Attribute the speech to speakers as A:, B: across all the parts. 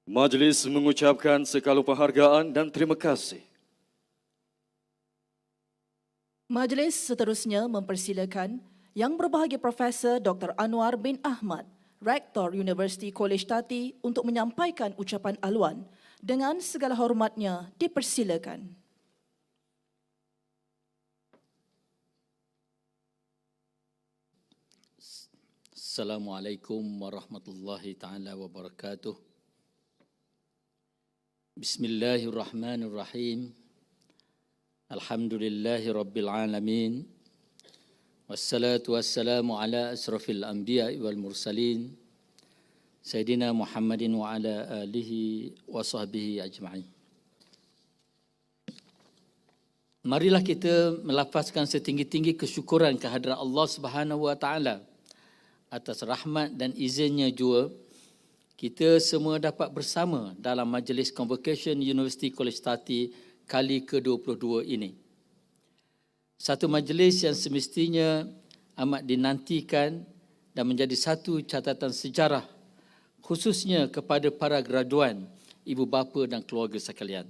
A: Majlis mengucapkan segala penghargaan dan terima kasih.
B: Majlis seterusnya mempersilakan Yang Berbahagia Profesor Dr. Anwar bin Ahmad, Rektor Universiti Kolej Tati untuk menyampaikan ucapan aluan. Dengan segala hormatnya, dipersilakan.
C: Assalamualaikum warahmatullahi taala wabarakatuh. Bismillahirrahmanirrahim. Alhamdulillahi rabbil alamin. Wassalatu wassalamu ala asrafil anbiya'i wal mursalin. Sayyidina Muhammadin wa ala alihi wa sahbihi ajma'in. Marilah kita melafazkan setinggi-tinggi kesyukuran kehadrat Allah Subhanahu wa taala atas rahmat dan izinnya jua kita semua dapat bersama dalam majlis Convocation Universiti Kolej Tati kali ke-22 ini. Satu majlis yang semestinya amat dinantikan dan menjadi satu catatan sejarah khususnya kepada para graduan, ibu bapa dan keluarga sekalian.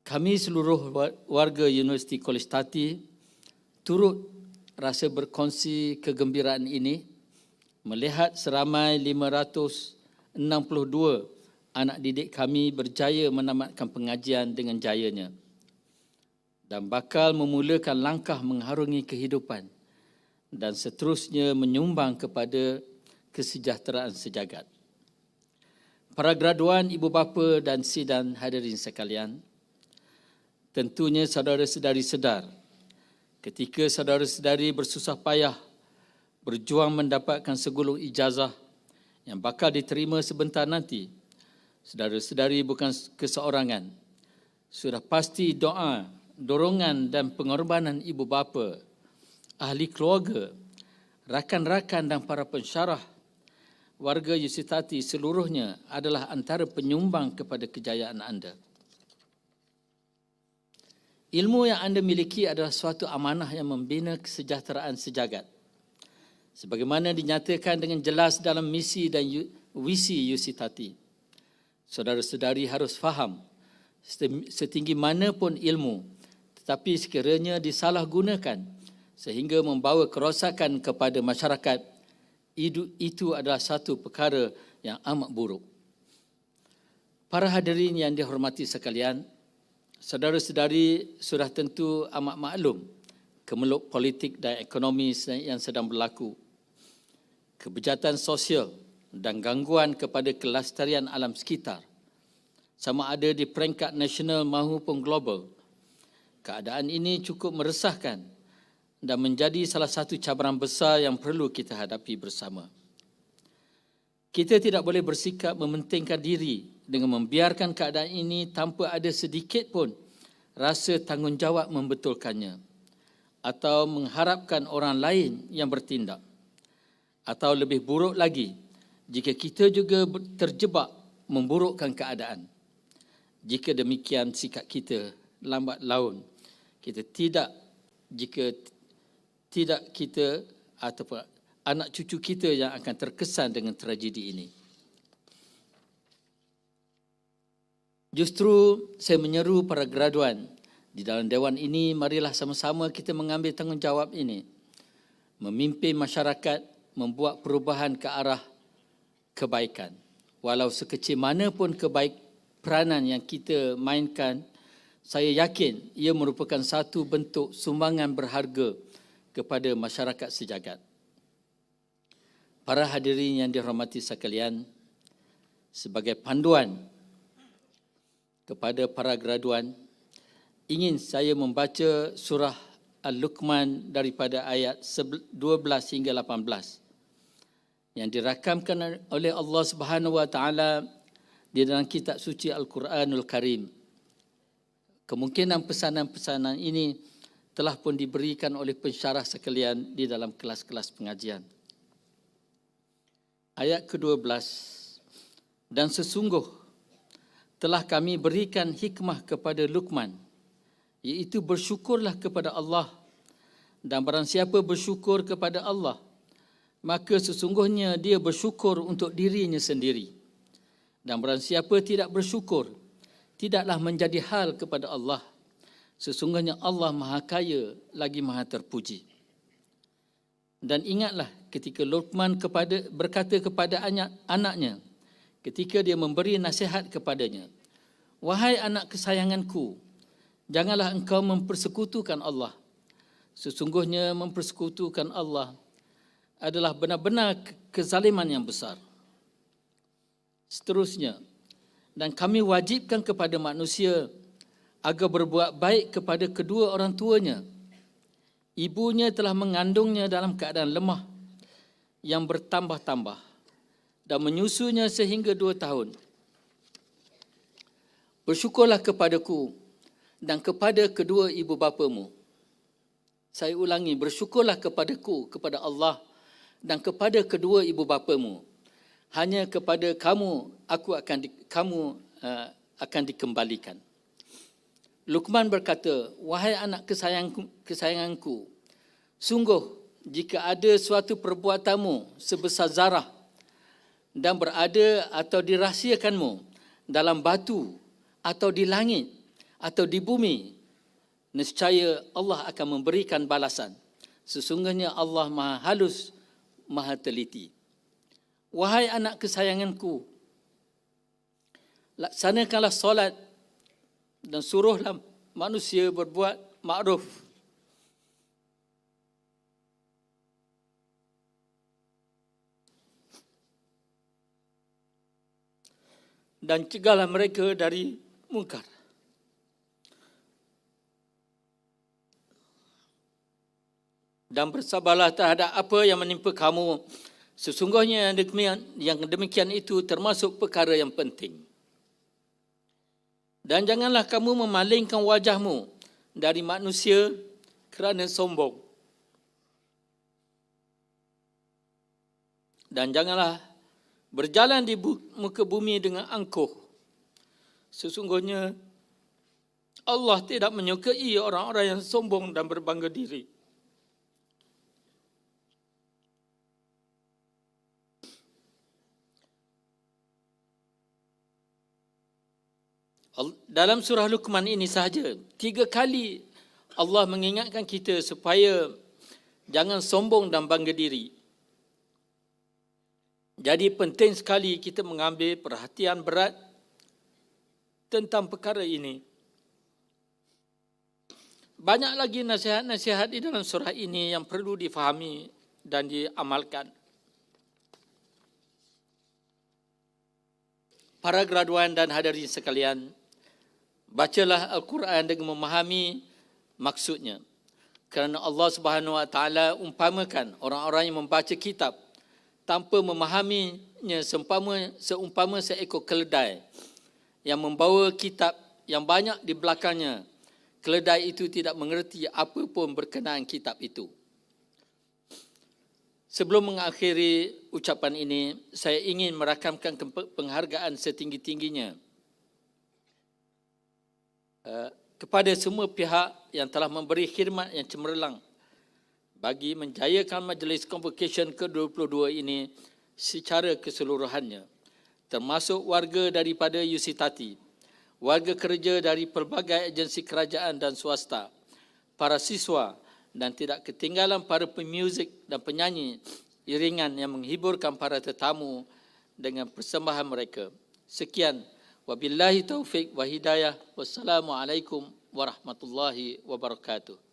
C: Kami seluruh warga Universiti Kolej Tati turut rasa berkongsi kegembiraan ini melihat seramai 562 anak didik kami berjaya menamatkan pengajian dengan jayanya dan bakal memulakan langkah mengharungi kehidupan dan seterusnya menyumbang kepada kesejahteraan sejagat. Para graduan, ibu bapa dan sidang hadirin sekalian, tentunya saudara-saudari sedar ketika saudara-saudari bersusah payah berjuang mendapatkan segulung ijazah yang bakal diterima sebentar nanti, saudara-saudari bukan keseorangan. Sudah pasti doa, dorongan dan pengorbanan ibu bapa, ahli keluarga, rakan-rakan dan para pensyarah warga Universiti Tati seluruhnya adalah antara penyumbang kepada kejayaan anda. Ilmu yang anda miliki adalah suatu amanah yang membina kesejahteraan sejagat. Sebagaimana dinyatakan dengan jelas dalam misi dan visi Universiti Tati. Saudara-saudari harus faham, setinggi mana pun ilmu, tetapi sekiranya disalahgunakan sehingga membawa kerosakan kepada masyarakat, itu adalah satu perkara yang amat buruk. Para hadirin yang dihormati sekalian, saudara-saudari sudah tentu amat maklum kemeluk politik dan ekonomi yang sedang berlaku. Kebejatan sosial dan gangguan kepada kelestarian alam sekitar, sama ada di peringkat nasional maupun global. Keadaan ini cukup meresahkan dan menjadi salah satu cabaran besar yang perlu kita hadapi bersama. Kita tidak boleh bersikap mementingkan diri dengan membiarkan keadaan ini tanpa ada sedikit pun rasa tanggungjawab membetulkannya atau mengharapkan orang lain yang bertindak. Atau lebih buruk lagi, jika kita juga terjebak memburukkan keadaan. Jika demikian sikap kita lambat laun, jika tidak kita ataupun anak cucu kita yang akan terkesan dengan tragedi ini. Justru saya menyeru para graduan di dalam dewan ini, marilah sama-sama kita mengambil tanggungjawab ini. Memimpin masyarakat, membuat perubahan ke arah kebaikan. Walau sekecil mana pun peranan yang kita mainkan, saya yakin ia merupakan satu bentuk sumbangan berharga kepada masyarakat sejagat. Para hadirin yang dihormati sekalian, sebagai panduan kepada para graduan, ingin saya membaca surah Al-Luqman daripada ayat 12 hingga 18 yang dirakamkan oleh Allah Subhanahu wa taala di dalam kitab suci Al-Quranul Karim. Kemungkinan pesanan-pesanan ini telah pun diberikan oleh pensyarah sekalian di dalam kelas-kelas pengajian. Ayat ke-12, dan sesungguh telah kami berikan hikmah kepada Luqman, iaitu bersyukurlah kepada Allah, dan barang siapa bersyukur kepada Allah, maka sesungguhnya dia bersyukur untuk dirinya sendiri. Dan barang siapa tidak bersyukur, tidaklah menjadi hal kepada Allah. Sesungguhnya Allah Maha Kaya lagi Maha Terpuji. Dan ingatlah ketika Luqman berkata kepada anaknya, ketika dia memberi nasihat kepadanya, "Wahai anak kesayanganku, janganlah engkau mempersekutukan Allah. Sesungguhnya mempersekutukan Allah adalah benar-benar kezaliman yang besar." Seterusnya, dan kami wajibkan kepada manusia agar berbuat baik kepada kedua orang tuanya. Ibunya telah mengandungnya dalam keadaan lemah yang bertambah-tambah dan menyusunya sehingga 2 tahun. Bersyukurlah kepadaku dan kepada kedua ibu bapamu. Saya ulangi, bersyukurlah kepadaku, kepada Allah dan kepada kedua ibu bapamu. Hanya kepada kamu kamu akan dikembalikan. Luqman berkata, "Wahai anak kesayanganku, sungguh jika ada suatu perbuatanmu sebesar zarah dan berada atau dirahsiakanmu dalam batu atau di langit atau di bumi, nescaya Allah akan memberikan balasan. Sesungguhnya Allah Maha Halus, Maha Teliti. Wahai anak kesayanganku, laksanakanlah solat dan suruhlah manusia berbuat makruf. Dan cegahlah mereka dari mungkar. Dan bersabarlah terhadap apa yang menimpa kamu. Sesungguhnya yang demikian itu termasuk perkara yang penting. Dan janganlah kamu memalingkan wajahmu dari manusia kerana sombong. Dan janganlah berjalan di muka bumi dengan angkuh. Sesungguhnya Allah tidak menyukai orang-orang yang sombong dan berbangga diri. Dalam surah Luqman ini sahaja, 3 kali Allah mengingatkan kita supaya jangan sombong dan bangga diri. Jadi penting sekali kita mengambil perhatian berat tentang perkara ini. Banyak lagi nasihat-nasihat di dalam surah ini yang perlu difahami dan diamalkan. Para graduan dan hadirin sekalian, bacalah Al-Quran dengan memahami maksudnya. Kerana Allah Subhanahu Wa Taala umpamakan orang-orang yang membaca kitab tanpa memahaminya seumpama seekor keledai yang membawa kitab yang banyak di belakangnya. Keledai itu tidak mengerti apa pun berkenaan kitab itu. Sebelum mengakhiri ucapan ini, saya ingin merakamkan penghargaan setinggi-tingginya kepada semua pihak yang telah memberi khidmat yang cemerlang bagi menjayakan Majlis Convocation ke-22 ini secara keseluruhannya, termasuk warga daripada UC Tati, warga kerja dari pelbagai agensi kerajaan dan swasta, para siswa dan tidak ketinggalan para pemuzik dan penyanyi iringan yang menghiburkan para tetamu dengan persembahan mereka. Sekian. Wabillahi taufiq wa hidayah. Wassalamualaikum warahmatullahi wabarakatuh.